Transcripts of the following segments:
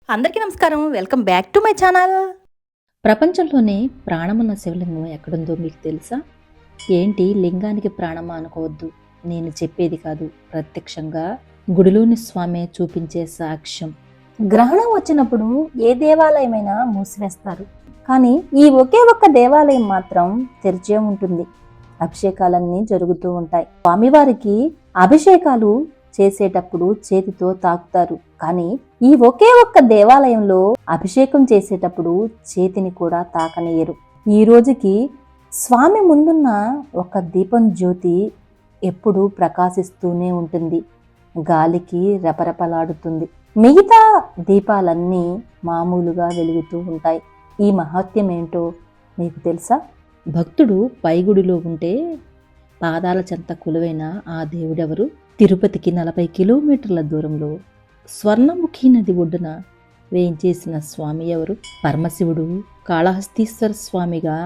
అందరికీ నమస్కారం. Welcome back to my channel. ప్రపంచంలోనే ప్రాణమున్న శివలింగం ఎక్కడుందో మీకు తెలుసా? ఏంటి లింగానికి ప్రాణమా అనుకోవద్దు, నేను చెప్పేది కాదు, ప్రత్యక్షంగా గుడిలోని స్వామి చూపించే సాక్ష్యం. గ్రహణం వచ్చినప్పుడు ఏ దేవాలయమైనా మూసివేస్తారు, కానీ ఈ ఒకే ఒక్క దేవాలయం మాత్రం తెరిచే ఉంటుంది. అభిషేకాలన్నీ జరుగుతూ ఉంటాయి. స్వామివారికి అభిషేకాలు చేసేటప్పుడు చేతితో తాకుతారు, కానీ ఈ ఒకే ఒక్క దేవాలయంలో అభిషేకం చేసేటప్పుడు చేతిని కూడా తాకనీయరు. ఈ రోజుకి స్వామి ముందున్న ఒక దీపం జ్యోతి ఎప్పుడూ ప్రకాశిస్తూనే ఉంటుంది, గాలికి రెపరెపలాడుతుంది. మిగతా దీపాలన్నీ మామూలుగా వెలుగుతూ ఉంటాయి. ఈ మహత్యం ఏంటో మీకు తెలుసా? భక్తుడు పైగుడిలో ఉంటే పాదాల చెంత కొలువైన ఆ దేవుడెవరు? తిరుపతికి 40 కిలోమీటర్ల దూరంలో స్వర్ణముఖి నది ఒడ్డున వేయించేసిన స్వామి ఎవరు? పరమశివుడు కాళహస్తీశ్వర స్వామిగా,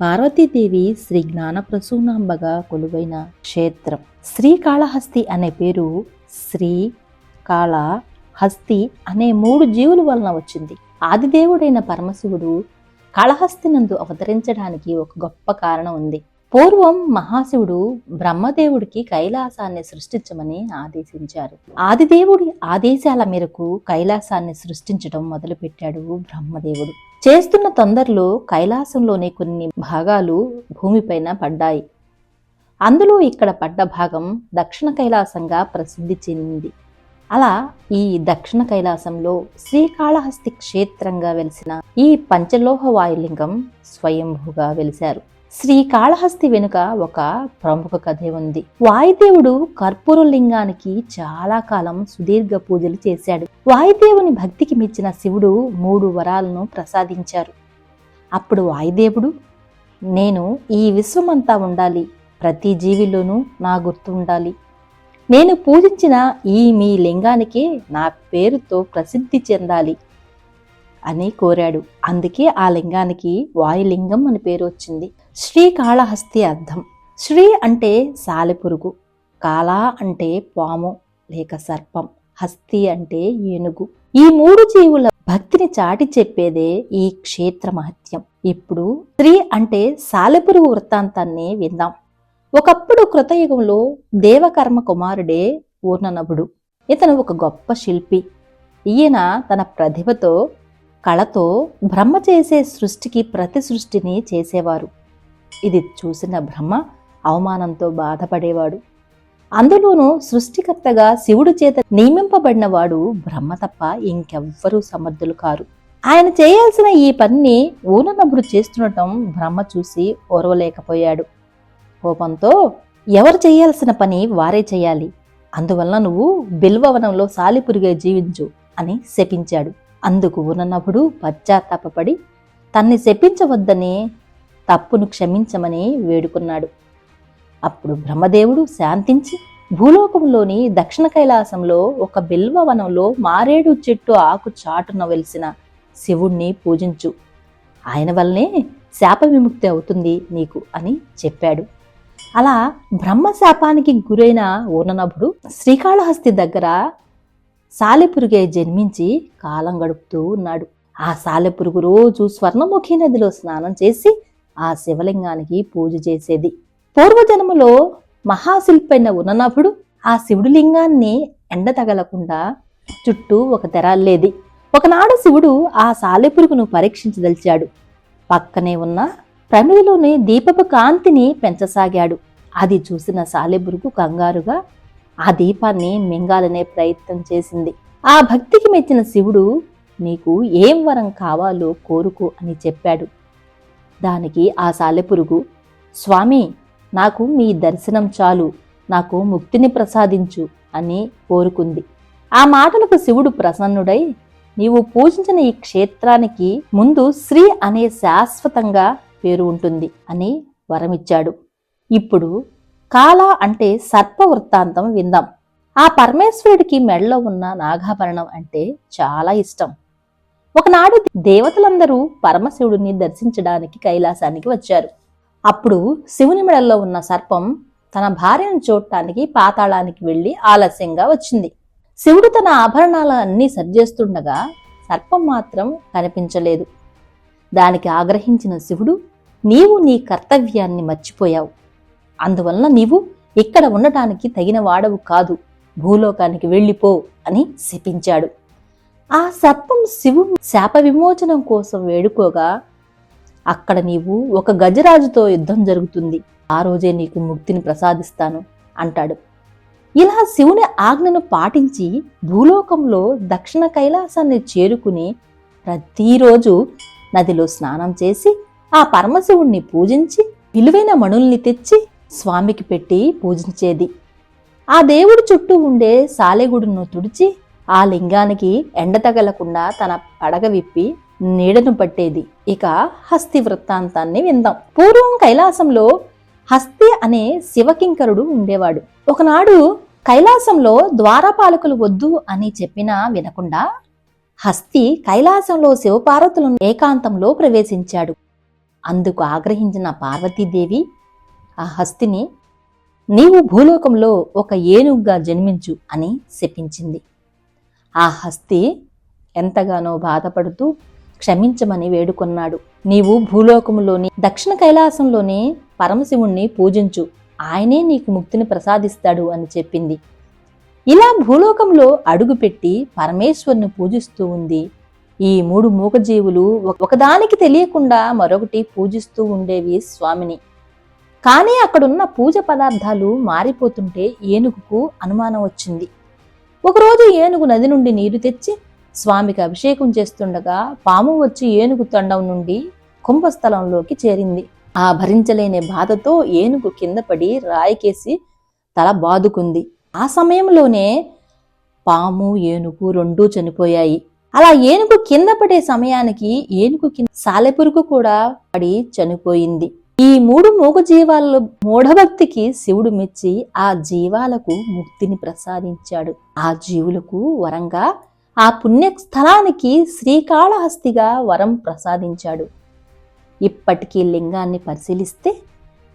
పార్వతీదేవి శ్రీ జ్ఞానప్రసూనాంబగా కొలువైన క్షేత్రం. శ్రీకాళహస్తి అనే పేరు శ్రీ, కాళ, హస్తి అనే 3 జీవుల వలన వచ్చింది. ఆదిదేవుడైన పరమశివుడు కాళహస్తి నందు అవతరించడానికి ఒక గొప్ప కారణం ఉంది. పూర్వం మహాశివుడు బ్రహ్మదేవుడికి కైలాసాన్ని సృష్టించమని ఆదేశించారు. ఆదిదేవుడి ఆదేశాల మేరకు కైలాసాన్ని సృష్టించడం మొదలుపెట్టాడు బ్రహ్మదేవుడు. చేస్తున్న తొందరలో కైలాసంలోని కొన్ని భాగాలు భూమిపైన పడ్డాయి. అందులో ఇక్కడ పడ్డ భాగం దక్షిణ కైలాసంగా ప్రసిద్ధి చెందింది. అలా ఈ దక్షిణ కైలాసంలో శ్రీకాళహస్తి క్షేత్రంగా వెలిసిన ఈ పంచలోహ వాయులింగం స్వయంభూగా వెలిశారు. శ్రీకాళహస్తి వెనుక ఒక ప్రముఖ కథే ఉంది. వాయుదేవుడు కర్పూర లింగానికి చాలా కాలం సుదీర్ఘ పూజలు చేశాడు. వాయుదేవుని భక్తికి మెచ్చిన శివుడు 3 వరాలను ప్రసాదించారు. అప్పుడు వాయుదేవుడు, నేను ఈ విశ్వమంతా ఉండాలి, ప్రతి జీవిలోనూ నా గుర్తు ఉండాలి, నేను పూజించిన ఈ మీ లింగానికే నా పేరుతో ప్రసిద్ధి చెందాలి అని కోరాడు. అందుకే ఆ లింగానికి వాయులింగం అని పేరు వచ్చింది. శ్రీకాళహస్తి అర్థం: శ్రీ అంటే సాలెపురుగు, కాళ అంటే పాము లేక సర్పం, హస్తి అంటే ఏనుగు. ఈ 3 జీవుల భక్తిని చాటి చెప్పేదే ఈ క్షేత్ర మహత్యం. ఇప్పుడు శ్రీ అంటే సాలెపురుగు వృత్తాంతాన్ని విందాం. ఒకప్పుడు కృతయుగంలో దేవకర్మ కుమారుడే ఊర్ణనభుడు. ఇతను ఒక గొప్ప శిల్పి. ఈయన తన ప్రతిభతో, కళతో బ్రహ్మ చేసే సృష్టికి ప్రతి సృష్టిని చేసేవారు. ఇది చూసిన బ్రహ్మ అవమానంతో బాధపడేవాడు. అందులోనూ సృష్టికర్తగా శివుడు చేత నియమింపబడినవాడు బ్రహ్మ తప్ప ఇంకెవ్వరూ సమర్థులు కారు. ఆయన చేయాల్సిన ఈ పనిని ఊర్ణనభుడు చేస్తుండటం బ్రహ్మ చూసి ఓర్వలేకపోయాడు. కోపంతో, ఎవరు చేయాల్సిన పని వారే చేయాలి, అందువల్ల నువ్వు బిల్వవనంలో సాలిపురిగా జీవించు అని శపించాడు. అందుకు ఊర్ణనభుడు పశ్చాత్తాపపడి తన్ని శపించవద్దని, తప్పును క్షమించమని వేడుకున్నాడు. అప్పుడు బ్రహ్మదేవుడు శాంతించి భూలోకంలోని దక్షిణ కైలాసంలో ఒక బిల్వవనంలో మారేడు చెట్టు ఆకు చాటున వెలిసిన శివుణ్ణి పూజించు, ఆయన వల్లనే శాప విముక్తి అవుతుంది నీకు అని చెప్పాడు. అలా బ్రహ్మశాపానికి గురైన ఊర్ణనభుడు శ్రీకాళహస్తి దగ్గర సాలెపురుగే జన్మించి కాలం గడుపుతూ ఉన్నాడు. ఆ సాలెపురుగు రోజు స్వర్ణముఖి నదిలో స్నానం చేసి ఆ శివలింగానికి పూజ చేసేది. పూర్వజన్మలో మహాశిల్పైన ఊర్ణనభుడు ఆ శివుడి లింగాన్ని ఎండ తగలకుండా చుట్టూ ఒక తెర అల్లేది. ఒకనాడు శివుడు ఆ సాలెపురుగును పరీక్షించదలిచాడు. పక్కనే ఉన్న ప్రమిదిలోని దీపపు కాంతిని పెంచసాగాడు. అది చూసిన సాలెపురుగు కంగారుగా ఆ దీపాన్ని మింగాలనే ప్రయత్నం చేసింది. ఆ భక్తికి మెచ్చిన శివుడు, నీకు ఏం వరం కావాలో కోరుకో అని చెప్పాడు. దానికి ఆ సాలెపురుగు, స్వామి, నాకు మీ దర్శనం చాలు, నాకు ముక్తిని ప్రసాదించు అని కోరుకుంది. ఆ మాటలకు శివుడు ప్రసన్నుడై, నీవు పూజించిన ఈ క్షేత్రానికి ముందు శ్రీ అనే శాశ్వతంగా పేరు ఉంటుంది అని వరమిచ్చాడు. ఇప్పుడు కాళ అంటే సర్ప వృత్తాంతం విందాం. ఆ పరమేశ్వరుడికి మెడలో ఉన్న నాగాభరణం అంటే చాలా ఇష్టం. ఒకనాడు దేవతలందరూ పరమశివుడిని దర్శించడానికి కైలాసానికి వచ్చారు. అప్పుడు శివుని మెడల్లో ఉన్న సర్పం తన భార్యను చూడటానికి పాతాళానికి వెళ్లి ఆలస్యంగా వచ్చింది. శివుడు తన ఆభరణాలన్నీ సర్జేస్తుండగా సర్పం మాత్రం కనిపించలేదు. దానికి ఆగ్రహించిన శివుడు, నీవు నీ కర్తవ్యాన్ని మర్చిపోయావు, అందువలన నీవు ఇక్కడ ఉండటానికి తగిన వాడవు కాదు, భూలోకానికి వెళ్ళిపో అని శపించాడు. ఆ సర్పం శివుడు శాప విమోచనం కోసం వేడుకోగా, అక్కడ నీవు ఒక గజరాజుతో యుద్ధం జరుగుతుంది, ఆ రోజే నీకు ముక్తిని ప్రసాదిస్తాను అంటాడు. ఇలా శివుని ఆజ్ఞను పాటించి భూలోకంలో దక్షిణ కైలాసాన్ని చేరుకుని ప్రతిరోజు నదిలో స్నానం చేసి ఆ పరమశివుణ్ణి పూజించి విలువైన మణుల్ని తెచ్చి స్వామికి పెట్టి పూజించేది. ఆ దేవుడి చుట్టూ ఉండే సాలెగుడును తుడిచి ఆ లింగానికి ఎండ తగలకుండా తన పడగ విప్పి నీడను పట్టేది. ఇక హస్తి వృత్తాంతాన్ని విందాం. పూర్వం కైలాసంలో హస్తి అనే శివకింకరుడు ఉండేవాడు. ఒకనాడు కైలాసంలో ద్వారపాలకులు వద్దు అని చెప్పినా వినకుండా హస్తి కైలాసంలో శివపార్వతులను ఏకాంతంలో ప్రవేశించాడు. అందుకు ఆగ్రహించిన పార్వతీదేవి ఆ హస్తిని, నీవు భూలోకంలో ఒక ఏనుగుగా జన్మించు అని శపించింది. ఆ హస్తి ఎంతగానో బాధపడుతూ క్షమించమని వేడుకొన్నాడు. నీవు భూలోకములోని దక్షిణ కైలాసంలోని పరమశివుణ్ణి పూజించు, ఆయనే నీకు ముక్తిని ప్రసాదిస్తాడు అని చెప్పింది. ఇలా భూలోకంలో అడుగుపెట్టి పరమేశ్వరుని పూజిస్తూ ఉంది. ఈ 3 మూగజీవులు ఒకదానికి తెలియకుండా మరొకటి పూజిస్తూ ఉండేవి స్వామిని. కానీ అక్కడున్న పూజ పదార్థాలు మారిపోతుంటే ఏనుగుకు అనుమానం వచ్చింది. ఒకరోజు ఏనుగు నది నుండి నీరు తెచ్చి స్వామికి అభిషేకం చేస్తుండగా పాము వచ్చి ఏనుగు తొండం నుండి కుంభస్థలంలోకి చేరింది. ఆ భరించలేని బాధతో ఏనుగు కింద పడి రాయికేసి తల బాదుకుంది. ఆ సమయంలోనే పాము ఏనుగు రెండూ చనిపోయాయి. అలా ఏనుగు కింద పడే సమయానికి ఏనుగు కింద సాలెపురుగు కూడా పడి చనిపోయింది. ఈ 3 మూగజీవాల మూఢభక్తికి శివుడు మెచ్చి ఆ జీవాలకు ముక్తిని ప్రసాదించాడు. ఆ జీవులకు వరంగా ఆ పుణ్యస్థలానికి శ్రీకాళహస్తిగా వరం ప్రసాదించాడు. ఇప్పటికీ లింగాన్ని పరిశీలిస్తే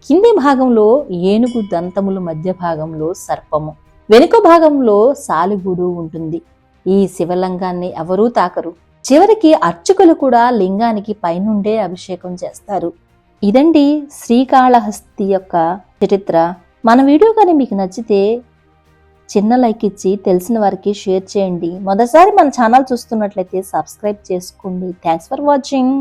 కింది భాగంలో ఏనుగు దంతముల మధ్య భాగంలో సర్పము, వెనుక భాగంలో సాలెగూడు ఉంటుంది. ఈ శివలింగాన్ని ఎవరూ తాకరు. చివరికి అర్చకులు కూడా లింగానికి పైనుండే అభిషేకం చేస్తారు. ఇదండి శ్రీకాళహస్తి యొక్క చరిత్ర. మన వీడియో కానీ మీకు నచ్చితే చిన్న లైక్ ఇచ్చి తెలిసిన వారికి షేర్ చేయండి. మొదటిసారి మన ఛానల్ చూస్తున్నట్లయితే సబ్స్క్రైబ్ చేసుకోండి. Thanks for watching.